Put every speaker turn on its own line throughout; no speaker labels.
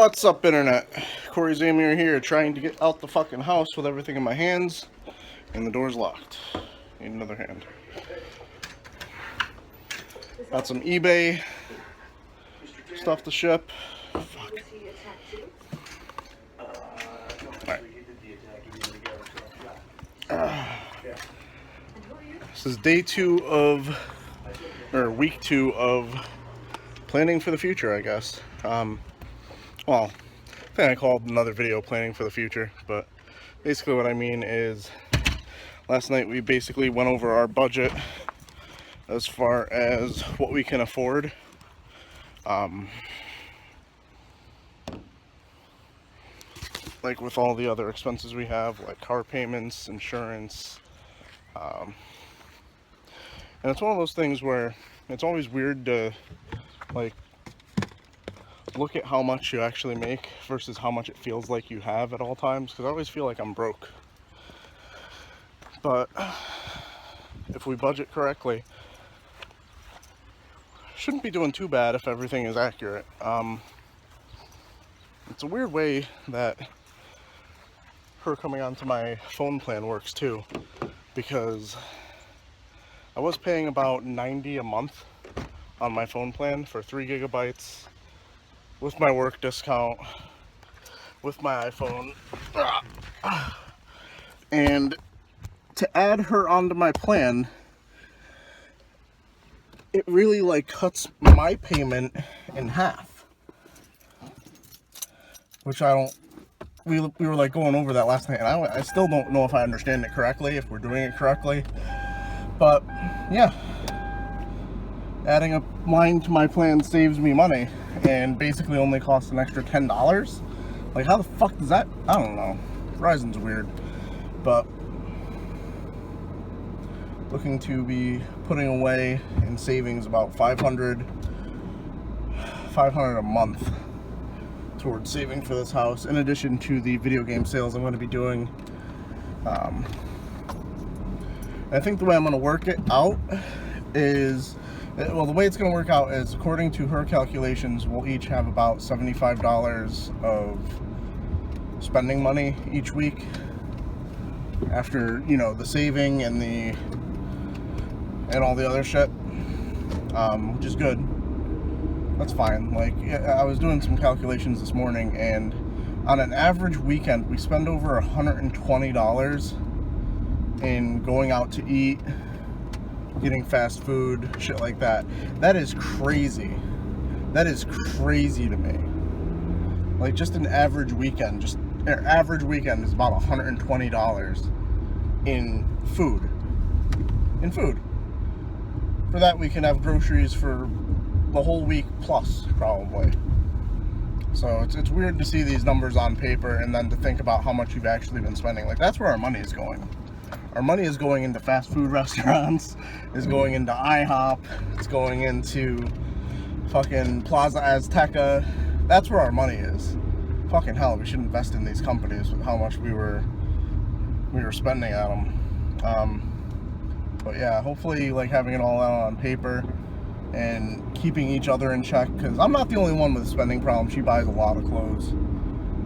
What's up, internet? Cory Zamir here, trying to get out the fucking house with everything in my hands, and the door's locked. Need another hand. Got some eBay stuff to ship. Fuck. Alright. This is day 2 of, or week 2 of planning for the future, I guess. Well, I think I called another video planning for the future, but basically what I mean is last night we basically went over our budget as far as what we can afford. Like with all the other expenses we have, like car payments, insurance, and it's one of those things where it's always weird to like look at how much you actually make versus how much it feels like you have at all times, because I always feel like I'm broke. But if we budget correctly, shouldn't be doing too bad if everything is accurate. It's a weird way that her coming onto my phone plan works too, because I was paying about $90 a month on my phone plan for 3 gigabytes with my work discount, with my iPhone. And to add her onto my plan, it really like cuts my payment in half, which I don't, we were like going over that last night, and I still don't know if I understand it correctly, if we're doing it correctly. But yeah, adding a line to my plan saves me money and basically only costs an extra $10. Like, how the fuck does that? I don't know. Verizon's weird. But looking to be putting away in savings about $500 a month towards saving for this house, in addition to the video game sales I'm going to be doing. I think the way I'm going to work it out is, well, the way it's going to work out is, according to her calculations, we'll each have about $75 of spending money each week after, you know, the saving and all the other shit, which is good. That's fine. Like, I was doing some calculations this morning, and on an average weekend we spend over $120 in going out to eat, getting fast food, shit like that. That is crazy. That is crazy to me. Like, just an average weekend, is about $120 in food. For that, we can have groceries for the whole week plus, probably. So it's weird to see these numbers on paper and then to think about how much you've actually been spending. Like, that's where our money is going. Our money is going into fast food restaurants, is going into IHOP, it's going into fucking Plaza Azteca. That's where our money is. Fucking hell, we should invest in these companies with how much we were spending at them. But yeah, hopefully, like, having it all out on paper and keeping each other in check, because I'm not the only one with a spending problem. She buys a lot of clothes.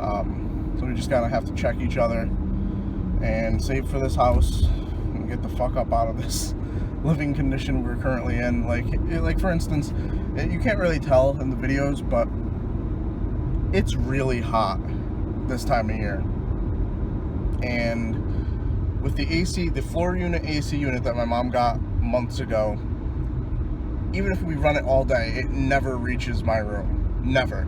So we just gotta have to check each other and save for this house and get the fuck up out of this living condition we're currently in. Like for instance, you can't really tell in the videos, but it's really hot this time of year. And with the AC, the floor unit AC unit that my mom got months ago, even if we run it all day, it never reaches my room. Never.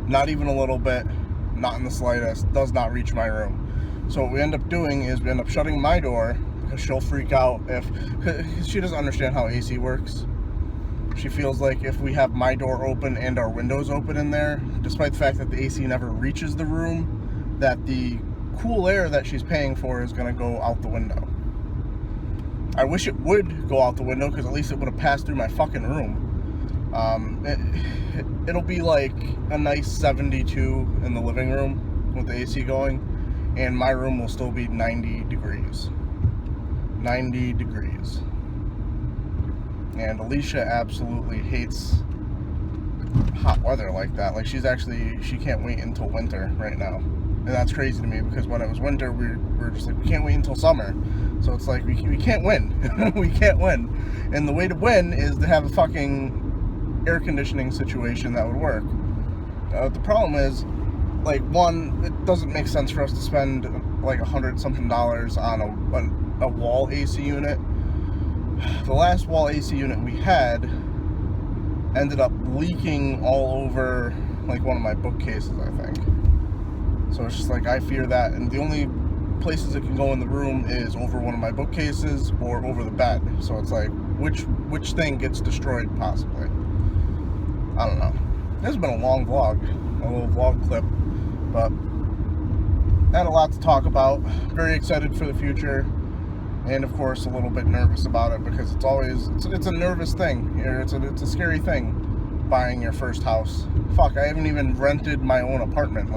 Not even a little bit. Not in the slightest. Does not reach my room. So what we end up doing is we end up shutting my door, because she'll freak out cause she doesn't understand how AC works. She feels like if we have my door open and our windows open in there, despite the fact that the AC never reaches the room, that the cool air that she's paying for is going to go out the window. I wish it would go out the window, because at least it would have passed through my fucking room. It'll be like a nice 72 in the living room with the AC going, and my room will still be 90 degrees. 90 degrees. And Alicia absolutely hates hot weather like that. Like, she can't wait until winter right now. And that's crazy to me, because when it was winter, we're just like, we can't wait until summer. So it's like, we can't win. We can't win. And the way to win is to have a fucking air conditioning situation that would work. The problem is, like, one, it doesn't make sense for us to spend like $100-something on a wall AC unit. The last wall AC unit we had ended up leaking all over like one of my bookcases, I think. So it's just like, I fear that, and the only places it can go in the room is over one of my bookcases or over the bed. So it's like, which thing gets destroyed possibly? I don't know. This has been a long vlog, a little vlog clip, but I had a lot to talk about. Very excited for the future, and of course a little bit nervous about it, because it's a nervous thing. It's a scary thing, buying your first house. Fuck, I haven't even rented my own apartment.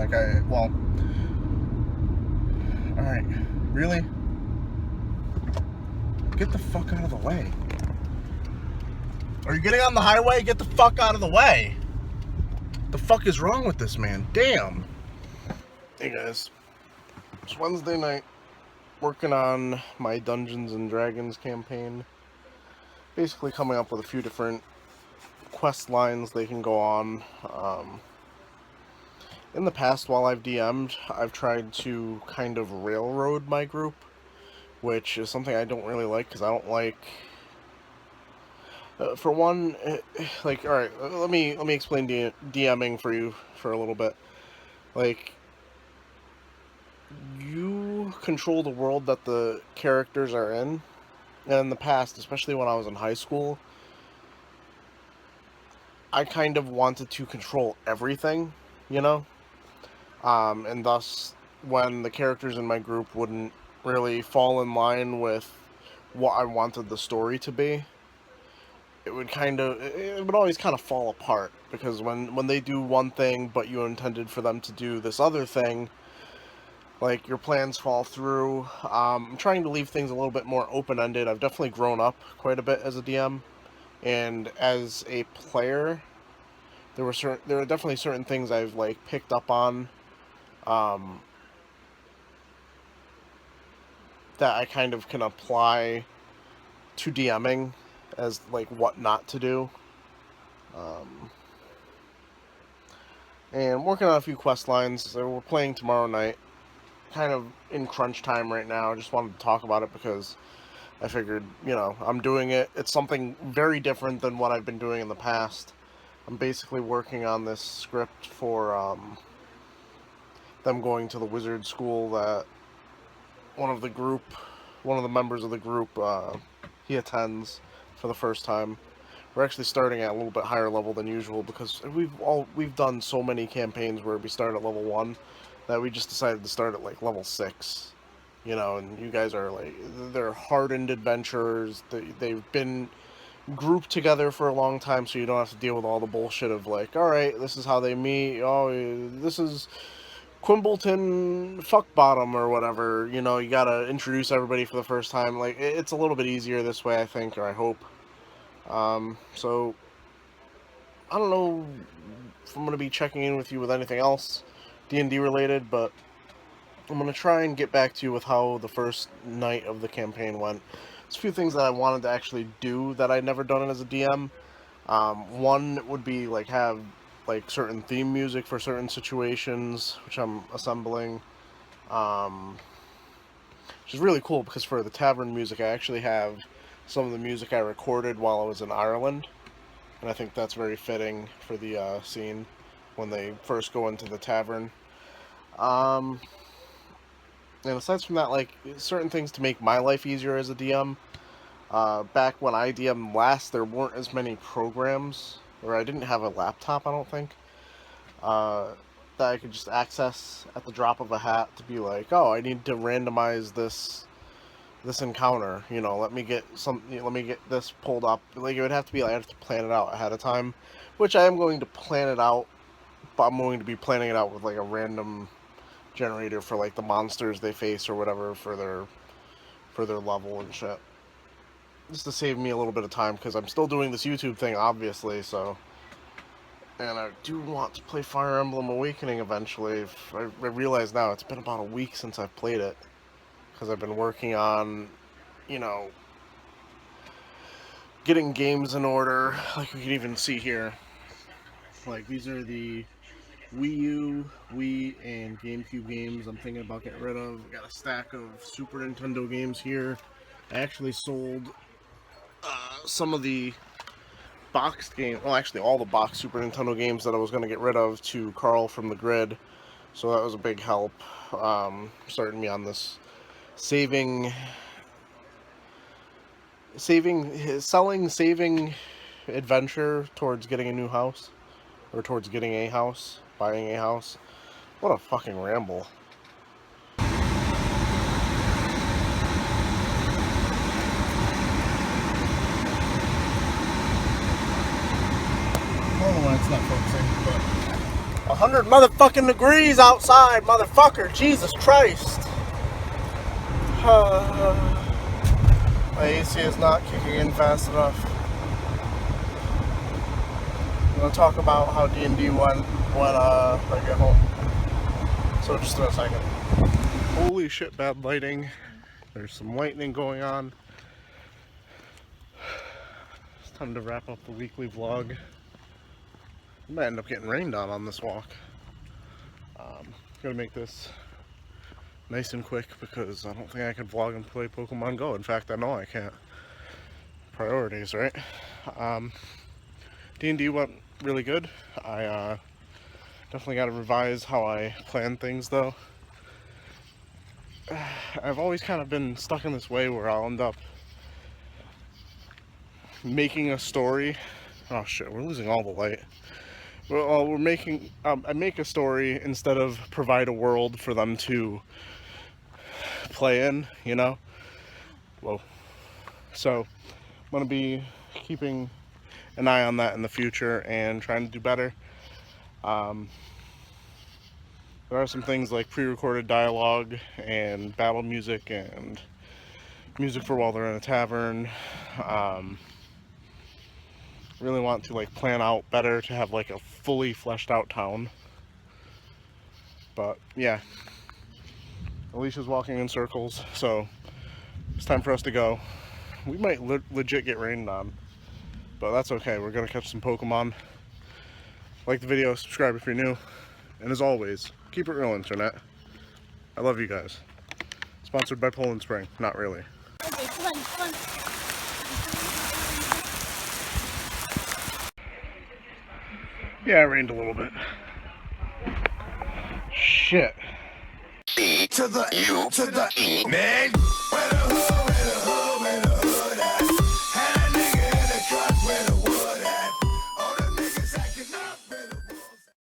Alright, really? Get the fuck out of the way. Are you getting on the highway? Get the fuck out of the way. The fuck is wrong with this man? Damn. Hey guys, it's Wednesday night, working on my Dungeons and Dragons campaign. Basically coming up with a few different quest lines they can go on. In the past, while I've DM'd, I've tried to kind of railroad my group, which is something I don't really like, because I don't like... for one, like, alright, let me explain DMing for you for a little bit. Like, you control the world that the characters are in. And in the past, especially when I was in high school, I kind of wanted to control everything, you know? And thus, when the characters in my group wouldn't really fall in line with what I wanted the story to be, it would always kind of fall apart, because when they do one thing, but you intended for them to do this other thing, like, your plans fall through. I'm trying to leave things a little bit more open-ended. I've definitely grown up quite a bit as a DM, and as a player, there are definitely certain things I've, like, picked up on, that I kind of can apply to DMing as, like, what not to do. And working on a few quest lines. So we're playing tomorrow night. Kind of in crunch time right now. I just wanted to talk about it because I figured, I'm doing it. It's something very different than what I've been doing in the past. I'm basically working on this script for them going to the wizard school that one of the members of the group, he attends for the first time. We're actually starting at a little bit higher level than usual, because we've done so many campaigns where we start at level 1 that we just decided to start at like level 6. And you guys are like, they're hardened adventurers. They've been grouped together for a long time, so you don't have to deal with all the bullshit of like, alright, this is how they meet, oh, this is Quimbleton Fuckbottom or whatever. You gotta introduce everybody for the first time. Like, it's a little bit easier this way, I think, or I hope. So I don't know if I'm going to be checking in with you with anything else D&D related, but I'm going to try and get back to you with how the first night of the campaign went. There's a few things that I wanted to actually do that I'd never done as a DM. One would be like have like certain theme music for certain situations, which I'm assembling. Which is really cool, because for the tavern music, I actually have some of the music I recorded while I was in Ireland, and I think that's very fitting for the scene when they first go into the tavern. And aside from that, like, certain things to make my life easier as a DM. Back when I DM'd last, there weren't as many programs, or I didn't have a laptop, I don't think, that I could just access at the drop of a hat to be like, oh, I need to randomize this encounter, let me get this pulled up. Like, it would have to be, like, I have to plan it out ahead of time, which I am going to plan it out, but I'm going to be planning it out with, like, a random generator for, like, the monsters they face or whatever for their level and shit. Just to save me a little bit of time, because I'm still doing this YouTube thing, obviously, so And I do want to play Fire Emblem Awakening eventually. I realize now it's been about a week since I've played it. Because I've been working on, you know, getting games in order. Like we can even see here. Like these are the Wii U, Wii, and GameCube games I'm thinking about getting rid of. Got a stack of Super Nintendo games here. I actually sold some of the boxed game, well actually all the boxed Super Nintendo games that I was going to get rid of to Carl from the Grid, so that was a big help, starting me on this saving adventure towards getting a new house, or towards getting a house, buying a house. What a fucking ramble. I don't know why it's not focusing, but 100 motherfucking degrees outside, motherfucker. Jesus Christ. My AC is not kicking in fast enough. I'm going to talk about how D&D went when I get home. So just in a second. Holy shit, bad lighting. There's some lightning going on. It's time to wrap up the weekly vlog. I might end up getting rained on this walk. Gonna make this nice and quick because I don't think I can vlog and play Pokemon Go. In fact, I know I can't. Priorities, right? D&D went really good. I definitely got to revise how I plan things though. I've always kind of been stuck in this way where I'll end up making a story. Oh shit, we're losing all the light. Well, we're making, I make a story instead of provide a world for them to play in, you know? Whoa. So, I'm going to be keeping an eye on that in the future and trying to do better. There are some things like pre-recorded dialogue and battle music and music for while they're in a tavern. Really want to like plan out better to have like a fully fleshed out town. But yeah, Alicia's walking in circles, so it's time for us to go. We might legit get rained on, but that's okay. We're gonna catch some Pokemon. Like the video, subscribe if you're new, and as always, keep it real, internet. I love you guys. Sponsored by Poland Spring. Not really.
Okay, come on, come on.
Yeah, it rained a little bit. Shit.
E to the U to the E, man.